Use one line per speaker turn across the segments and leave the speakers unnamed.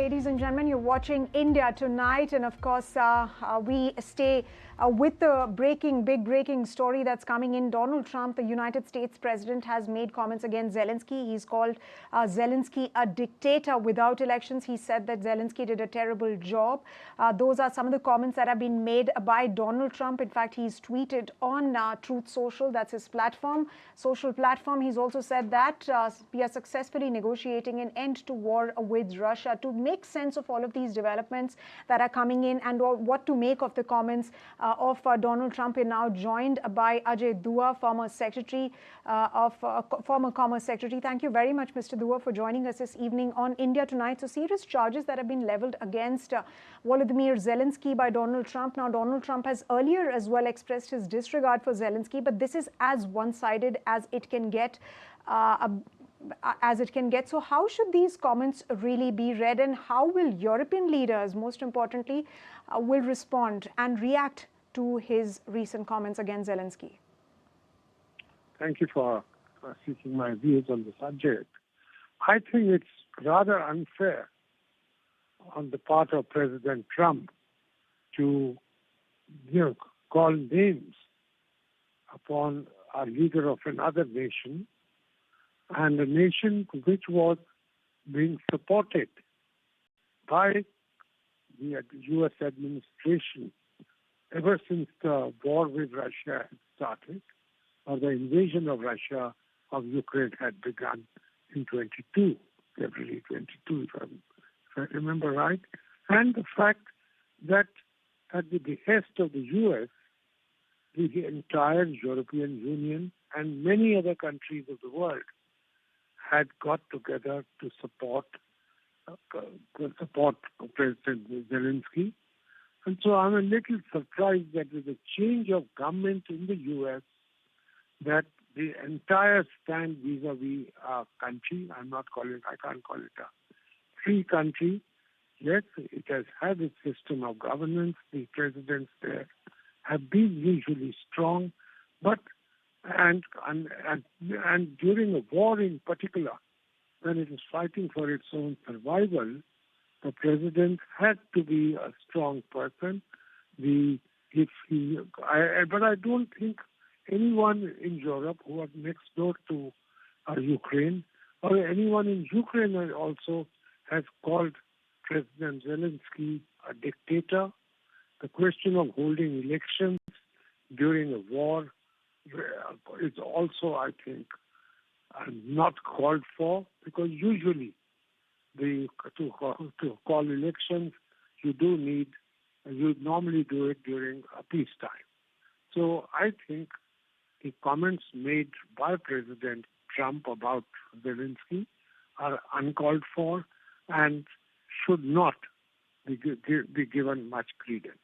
ladies and gentlemen. You're watching India Tonight, and of course, we stay with the big breaking story that's coming in. Donald Trump, the United States president, has made comments against Zelensky. He's called Zelensky a dictator without elections. He said that Zelensky did a terrible job. Those are some of the comments that have been made by Donald Trump. In fact, he's tweeted on Truth Social, that's his social platform. He's also said that we are successfully negotiating an end to war with Russia. To make sense of all of these developments that are coming in and what to make of the comments of Donald Trump, we're now joined by Ajay Dua, former Commerce Secretary. Thank you very much, Mr. Dua, for joining us this evening on India Tonight. So serious charges that have been leveled against Volodymyr Zelensky by Donald Trump. Now, Donald Trump has earlier as well expressed his disregard for Zelensky, but this is as one-sided as it can get. So how should these comments really be read, and how will European leaders, most importantly, will respond and react to his recent comments against Zelensky?
Thank you for seeking my views on the subject. I think it's rather unfair on the part of President Trump to call names upon a leader of another nation, and a nation which was being supported by the U.S. administration ever since the war with Russia had started, or the invasion of Russia of Ukraine had begun in February 22, if I remember right. And the fact that at the behest of the U.S., the entire European Union and many other countries of the world had got together to support President Zelensky. And so I'm a little surprised that with the change of government in the U.S., that the entire stand vis-a-vis our country, I can't call it a free country. Yes, it has had its system of governance. The presidents there have been usually strong, but and during a war in particular, when it is fighting for its own survival, the president had to be a strong person. But I don't think anyone in Europe who are next door to Ukraine, or anyone in Ukraine also, has called President Zelensky a dictator. The question of holding elections during a war is also, I think, not called for, because usually to call elections, you normally do it during a peacetime. So I think the comments made by President Trump about Zelensky are uncalled for and should not be given much credence.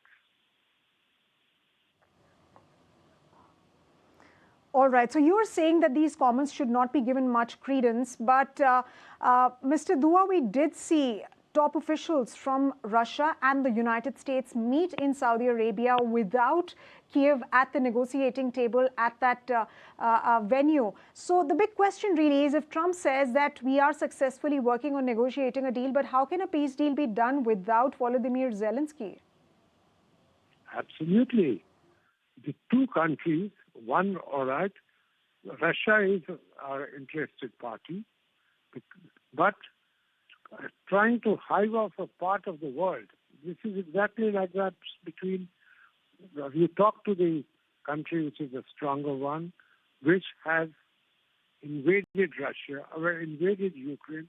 All right. So you're saying that these comments should not be given much credence. But Mr. Dua, we did see top officials from Russia and the United States meet in Saudi Arabia without Kiev at the negotiating table at that venue. So the big question really is, if Trump says that we are successfully working on negotiating a deal, but how can a peace deal be done without Volodymyr Zelensky?
Absolutely. The two countries, one, all right, Russia is our interested party, but trying to hive off a part of the world, this is exactly like that between, you talk to the country which is a stronger one, which has invaded Russia, or invaded Ukraine.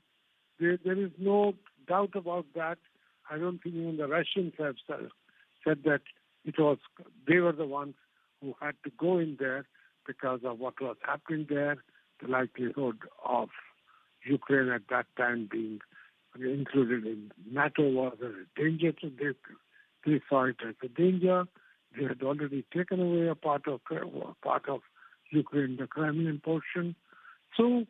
There is no doubt about that. I don't think even the Russians have said that they were the ones who had to go in there because of what was happening there, the likelihood of Ukraine at that time being included in NATO was a danger to them. They saw it as a danger. They had already taken away a part of Ukraine, the Crimean portion. So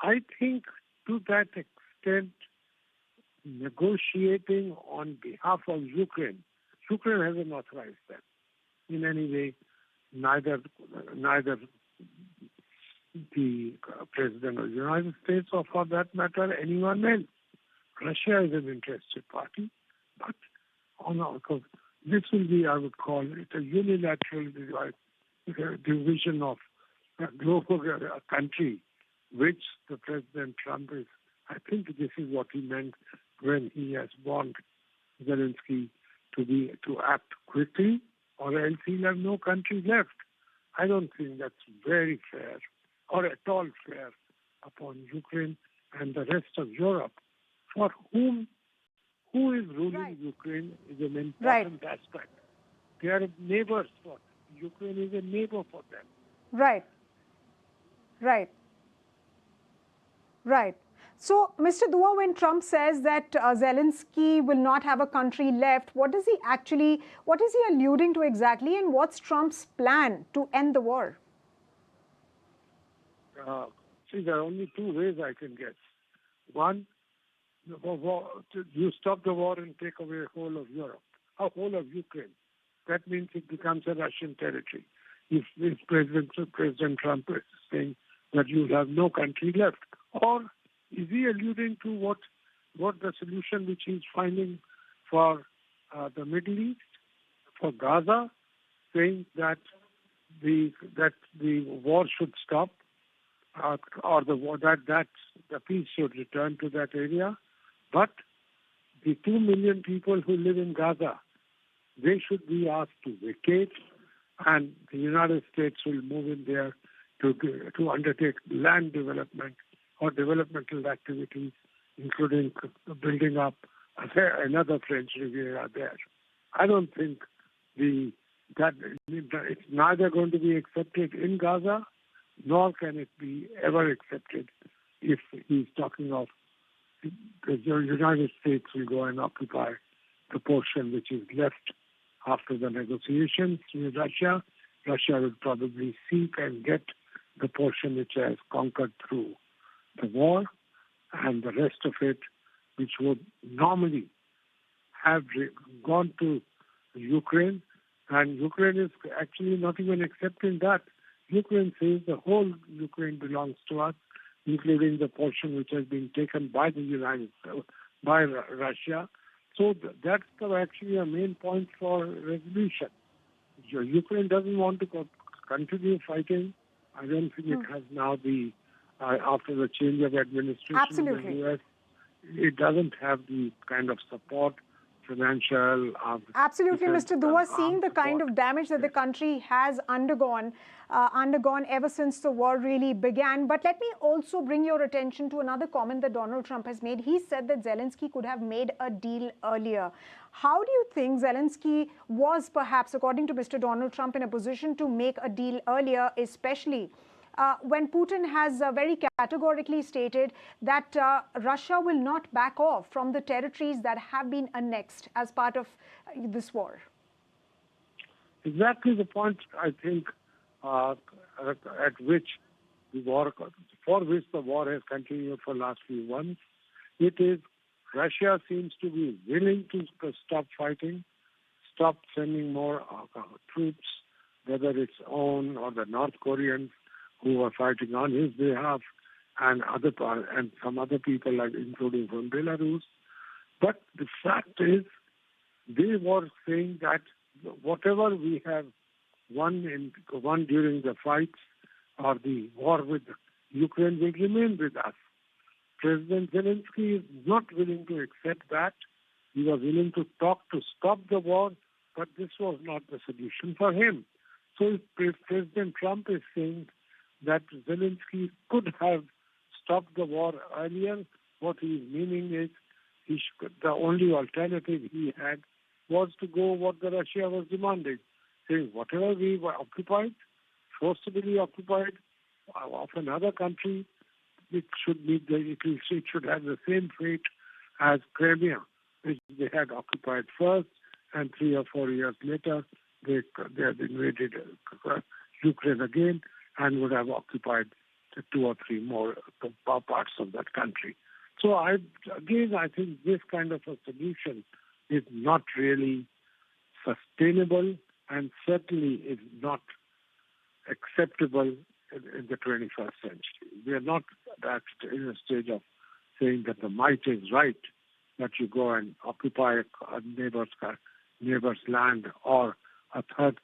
I think to that extent, negotiating on behalf of Ukraine hasn't authorized that in any way, neither the President of the United States or, for that matter, anyone else. Russia is an interested party, but this will be, I would call it, a unilateral division of a global country, which the President Trump is. I think this is what he meant when he has warned Zelensky to act quickly, or else he'll have no country left. I don't think that's very fair, or at all fair, upon Ukraine and the rest of Europe, for who is ruling Ukraine is an important aspect. They are neighbors for Ukraine is a neighbor for them.
Right. So, Mr. Dua, when Trump says that Zelensky will not have a country left, what is he alluding to exactly, and what's Trump's plan to end the war?
There are only two ways I can guess. One, you stop the war and take away the whole of Europe, the whole of Ukraine. That means it becomes a Russian territory. If President Trump is saying that you have no country left, or is he alluding to what the solution which he's finding for the Middle East, for Gaza, saying that the war should stop, or that the peace should return to that area, but the 2 million people who live in Gaza, they should be asked to vacate, and the United States will move in there to undertake land development or developmental activities, including building up another French Riviera there. I don't think that it's neither going to be accepted in Gaza, nor can it be ever accepted if he's talking of the United States will go and occupy the portion which is left after the negotiations with Russia. Russia will probably seek and get the portion which has conquered through the war, and the rest of it, which would normally have gone to Ukraine, and Ukraine is actually not even accepting that. Ukraine says the whole Ukraine belongs to us, including the portion which has been taken by by Russia. So that's actually a main point for resolution. Ukraine doesn't want to continue fighting. I don't think it has now after the change of administration in the U.S., it doesn't have the kind of support, financial.
Absolutely, Mr. Dua, seeing the kind of damage that the country has undergone ever since the war really began. But let me also bring your attention to another comment that Donald Trump has made. He said that Zelensky could have made a deal earlier. How do you think Zelensky was perhaps, according to Mr. Donald Trump, in a position to make a deal earlier, especially when Putin has very categorically stated that Russia will not back off from the territories that have been annexed as part of this war?
Exactly the point, I think, at which the war has continued for the last few months. It is Russia seems to be willing to stop fighting, stop sending more troops, whether its own or the North Koreans who are fighting on his behalf, and some other people, including from Belarus. But the fact is, they were saying that whatever we have won during the fights or the war with Ukraine will remain with us. President Zelensky is not willing to accept that. He was willing to talk to stop the war, but this was not the solution for him. So if President Trump is saying that Zelensky could have stopped the war earlier, what he is meaning is the only alternative he had was to go what the Russia was demanding, saying whatever we were occupied, forcibly occupied of another country, it should have the same fate as Crimea, which they had occupied first, and 3 or 4 years later they had invaded Ukraine again and would have occupied 2 or 3 more parts of that country. So I think this kind of a solution is not really sustainable and certainly is not acceptable in the 21st century. We are not in a stage of saying that the might is right. that you go and occupy a neighbor's land, or a third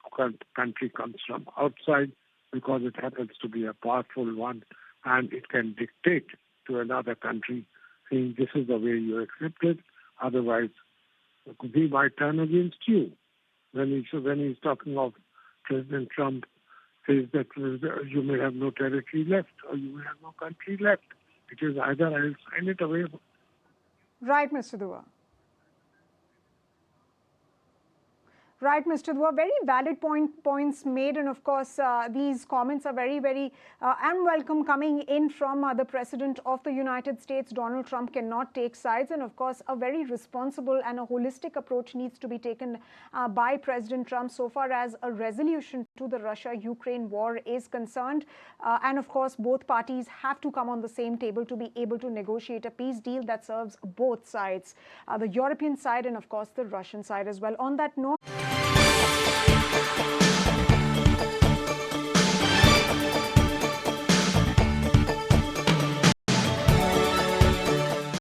country comes from outside because it happens to be a powerful one, and it can dictate to another country saying this is the way you accept it, otherwise we might turn against you. When he's talking of President Trump says that you may have no territory left or you may have no country left. It is either I'll sign it away.
Right, Mr. Dua. Right, Mr. Dua. Very valid points made, and of course, these comments are very, very unwelcome coming in from the President of the United States. Donald Trump cannot take sides, and of course, a very responsible and a holistic approach needs to be taken by President Trump so far as a resolution to the Russia-Ukraine war is concerned. And of course, both parties have to come on the same table to be able to negotiate a peace deal that serves both sides, the European side and of course the Russian side as well. On that note,